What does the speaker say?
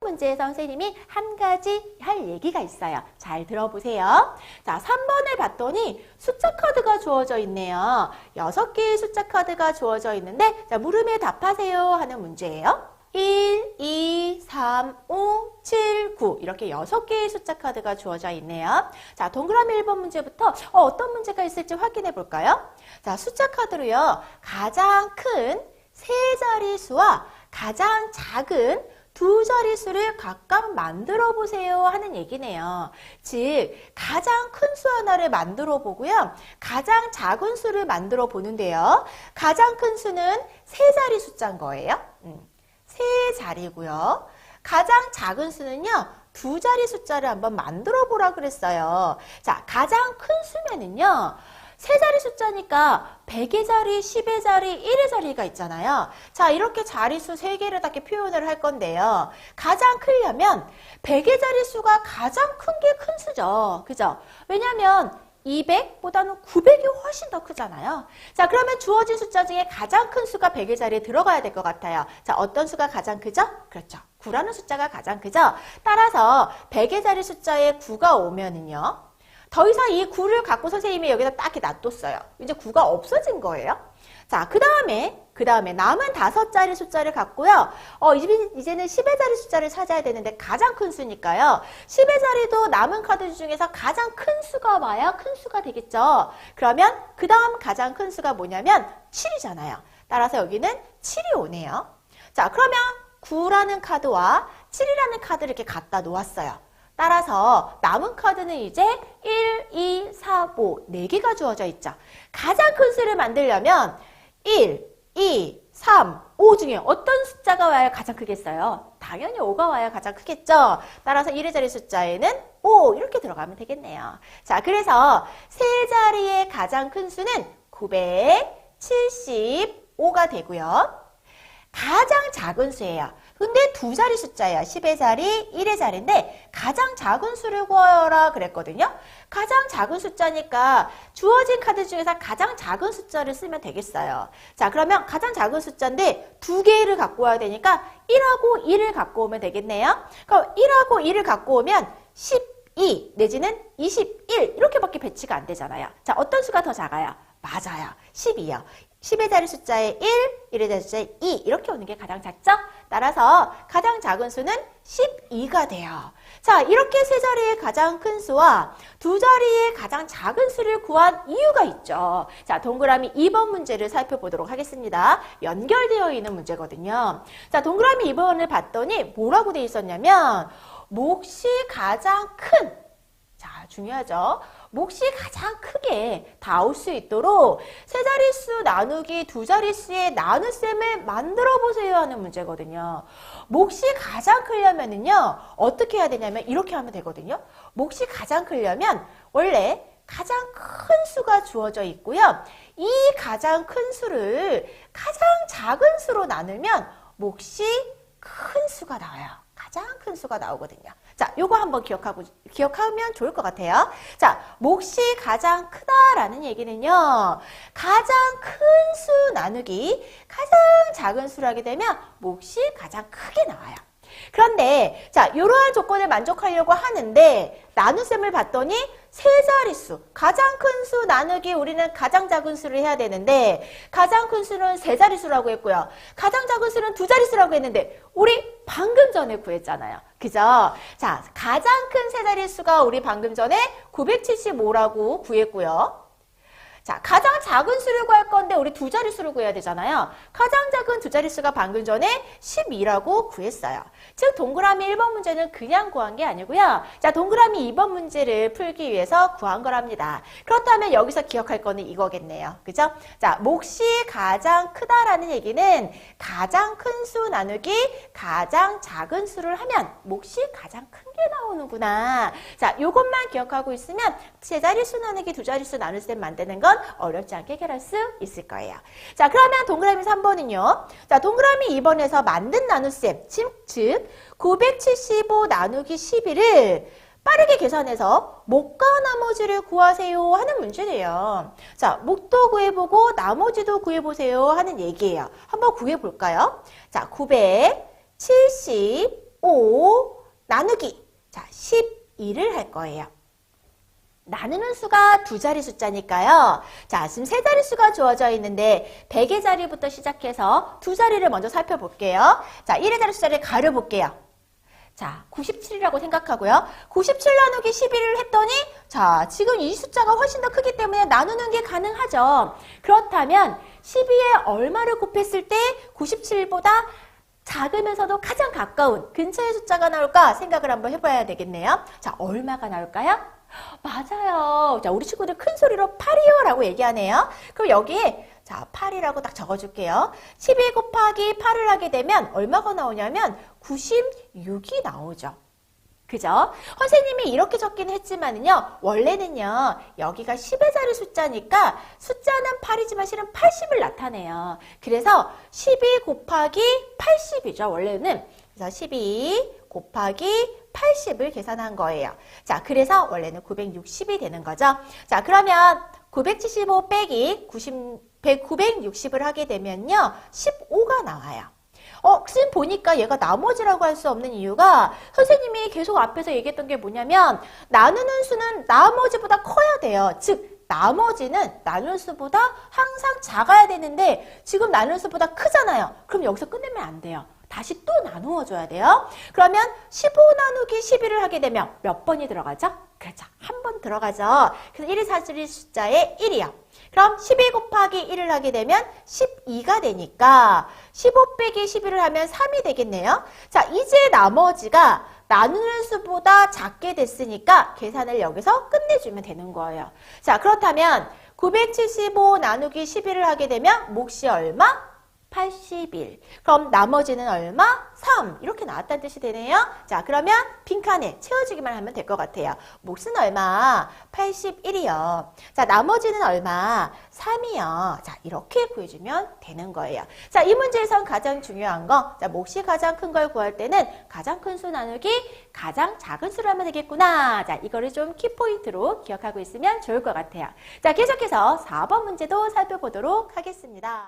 문제에서 선생님이 한 가지 할 얘기가 있어요. 잘 들어보세요. 자, 3번을 봤더니 숫자 카드가 주어져 있네요. 6개의 숫자 카드가 주어져 있는데 자, 물음에 답하세요 하는 문제예요. 1, 2, 3, 5, 7, 9 이렇게 6개의 숫자 카드가 주어져 있네요. 자, 동그라미 1번 문제부터 어떤 문제가 있을지 확인해 볼까요? 자, 숫자 카드로요. 가장 큰 세 자릿수와 가장 작은 두 자릿수를 각각 만들어 보세요 하는 얘기네요. 즉 가장 큰 수 하나를 만들어 보고요. 가장 작은 수를 만들어 보는데요. 가장 큰 수는 세 자리 숫자인 거예요. 세 자리고요. 가장 작은 수는요. 두 자리 숫자를 한번 만들어 보라 그랬어요. 자, 가장 큰 수면은요. 세 자리 숫자니까 100의 자리, 10의 자리, 1의 자리가 있잖아요. 자, 이렇게 자릿수 3개를 이렇게 표현을 할 건데요. 가장 크려면 100의 자릿수가 가장 큰 게 큰 수죠. 그죠? 왜냐면 200보다는 900이 훨씬 더 크잖아요. 자, 그러면 주어진 숫자 중에 가장 큰 수가 100의 자리에 들어가야 될 것 같아요. 자, 어떤 수가 가장 크죠? 그렇죠. 9라는 숫자가 가장 크죠? 따라서 100의 자리 숫자에 9가 오면은요. 더 이상 이 9를 갖고 선생님이 여기다 딱 이렇게 놔뒀어요. 이제 9가 없어진 거예요. 자, 그 다음에 남은 5자리 숫자를 갖고요. 이제는 10의 자리 숫자를 찾아야 되는데 가장 큰 수니까요. 10의 자리도 남은 카드 중에서 가장 큰 수가 와야 큰 수가 되겠죠. 그러면 그 다음 가장 큰 수가 뭐냐면 7이잖아요. 따라서 여기는 7이 오네요. 자, 그러면 9라는 카드와 7이라는 카드를 이렇게 갖다 놓았어요. 따라서 남은 카드는 이제 1, 2, 4, 5, 4개가 주어져 있죠. 가장 큰 수를 만들려면 1, 2, 3, 5 중에 어떤 숫자가 와야 가장 크겠어요? 당연히 5가 와야 가장 크겠죠. 따라서 1의 자리 숫자에는 5 이렇게 들어가면 되겠네요. 자, 그래서 세 자리의 가장 큰 수는 975가 되고요. 가장 작은 수예요. 근데 두 자리 숫자예요. 10의 자리, 1의 자리인데 가장 작은 수를 구하라 그랬거든요. 가장 작은 숫자니까 주어진 카드 중에서 가장 작은 숫자를 쓰면 되겠어요. 자, 그러면 가장 작은 숫자인데 두 개를 갖고 와야 되니까 1하고 1을 갖고 오면 되겠네요. 그럼 1하고 1을 갖고 오면 12 내지는 21 이렇게밖에 배치가 안 되잖아요. 자, 어떤 수가 더 작아요? 맞아요. 12요. 10의 자리 숫자에 1, 1의 자리 숫자에 2 이렇게 오는 게 가장 작죠? 따라서 가장 작은 수는 12가 돼요. 자, 이렇게 세 자리의 가장 큰 수와 두 자리의 가장 작은 수를 구한 이유가 있죠. 자, 동그라미 2번 문제를 살펴보도록 하겠습니다. 연결되어 있는 문제거든요. 자, 동그라미 2번을 봤더니 뭐라고 돼 있었냐면 몫이 가장 큰, 자, 중요하죠. 몫이 가장 크게 나올 수 있도록 세 자릿수 나누기 두 자릿수의 나눗셈을 만들어 보세요 하는 문제거든요. 몫이 가장 크려면은요, 어떻게 해야 되냐면 이렇게 하면 되거든요. 몫이 가장 크려면 원래 가장 큰 수가 주어져 있고요. 이 가장 큰 수를 가장 작은 수로 나누면 몫이 큰 수가 나와요. 가장 큰 수가 나오거든요. 자, 요거 한번 기억하면 좋을 것 같아요. 자, 몫이 가장 크다라는 얘기는요. 가장 큰 수 나누기 가장 작은 수를 하게 되면 몫이 가장 크게 나와요. 그런데 자, 이러한 조건을 만족하려고 하는데 나눗셈을 봤더니 세 자릿수, 가장 큰 수 나누기 우리는 가장 작은 수를 해야 되는데 가장 큰 수는 세 자릿수라고 했고요. 가장 작은 수는 두 자릿수라고 했는데 우리 방금 전에 구했잖아요. 그죠? 자, 가장 큰 세 자릿수가 우리 방금 전에 975라고 구했고요. 자, 가장 작은 수를 구할 건데 우리 두 자릿수를 구해야 되잖아요. 가장 작은 두 자릿수가 방금 전에 12라고 구했어요. 즉 동그라미 1번 문제는 그냥 구한 게 아니고요. 자, 동그라미 2번 문제를 풀기 위해서 구한 거랍니다. 그렇다면 여기서 기억할 거는 이거겠네요. 그죠? 자, 몫이 가장 크다라는 얘기는 가장 큰 수 나누기 가장 작은 수를 하면 몫이 가장 큰 게 나오는구나. 자, 요것만 기억하고 있으면 세 자릿수 나누기 두 자릿수 나눗셈 만드는 건 어렵지 않게 해결할 수 있을 거예요. 자, 그러면 동그라미 3번은요. 자, 동그라미 2번에서 만든 나눗셈, 즉 975 나누기 11을 빠르게 계산해서 몫과 나머지를 구하세요 하는 문제래요. 자, 몫도 구해보고 나머지도 구해보세요 하는 얘기예요. 한번 구해볼까요? 자, 975 5 나누기 자 12를 할 거예요. 나누는 수가 두 자리 숫자니까요. 자, 지금 세 자리 수가 주어져 있는데 100의 자리부터 시작해서 두 자리를 먼저 살펴볼게요. 자, 1의 자리 숫자를 가려볼게요. 자, 97이라고 생각하고요. 97 나누기 11을 했더니 자, 지금 이 숫자가 훨씬 더 크기 때문에 나누는 게 가능하죠. 그렇다면 12에 얼마를 곱했을 때 97보다 작으면서도 가장 가까운 근처의 숫자가 나올까 생각을 한번 해봐야 되겠네요. 자, 얼마가 나올까요? 맞아요. 자, 우리 친구들 큰 소리로 8이요 라고 얘기하네요. 그럼 여기에 자 8이라고 딱 적어줄게요. 12 곱하기 8을 하게 되면 얼마가 나오냐면 96이 나오죠. 그죠? 선생님이 이렇게 적긴 했지만은요, 원래는요, 여기가 10의 자리 숫자니까 숫자는 8이지만 실은 80을 나타내요. 그래서 12 곱하기 80이죠, 원래는. 그래서 12 곱하기 80을 계산한 거예요. 자, 그래서 원래는 960이 되는 거죠. 자, 그러면 975 빼기 960을 하게 되면요, 15가 나와요. 지금 보니까 얘가 나머지라고 할 수 없는 이유가 선생님이 계속 앞에서 얘기했던 게 뭐냐면 나누는 수는 나머지보다 커야 돼요. 즉 나머지는 나누는 수보다 항상 작아야 되는데 지금 나누는 수보다 크잖아요. 그럼 여기서 끝내면 안 돼요. 다시 또 나누어 줘야 돼요. 그러면 15 나누기 11을 하게 되면 몇 번이 들어가죠? 그렇죠. 한 번 들어가죠. 그래서 1의 사주리 숫자에 1이요. 그럼 12 곱하기 1을 하게 되면 12가 되니까 15 빼기 11을 하면 3이 되겠네요. 자, 이제 나머지가 나누는 수보다 작게 됐으니까 계산을 여기서 끝내주면 되는 거예요. 자, 그렇다면 975 나누기 11을 하게 되면 몫이 얼마? 81. 그럼 나머지는 얼마? 3. 이렇게 나왔다는 뜻이 되네요. 자, 그러면 빈칸에 채워주기만 하면 될 것 같아요. 몫은 얼마? 81이요. 자, 나머지는 얼마? 3이요. 자, 이렇게 구해주면 되는 거예요. 자, 이 문제에선 가장 중요한 거, 자, 몫이 가장 큰 걸 구할 때는 가장 큰 수 나누기 가장 작은 수를 하면 되겠구나. 자, 이거를 좀 키포인트로 기억하고 있으면 좋을 것 같아요. 자, 계속해서 4번 문제도 살펴보도록 하겠습니다.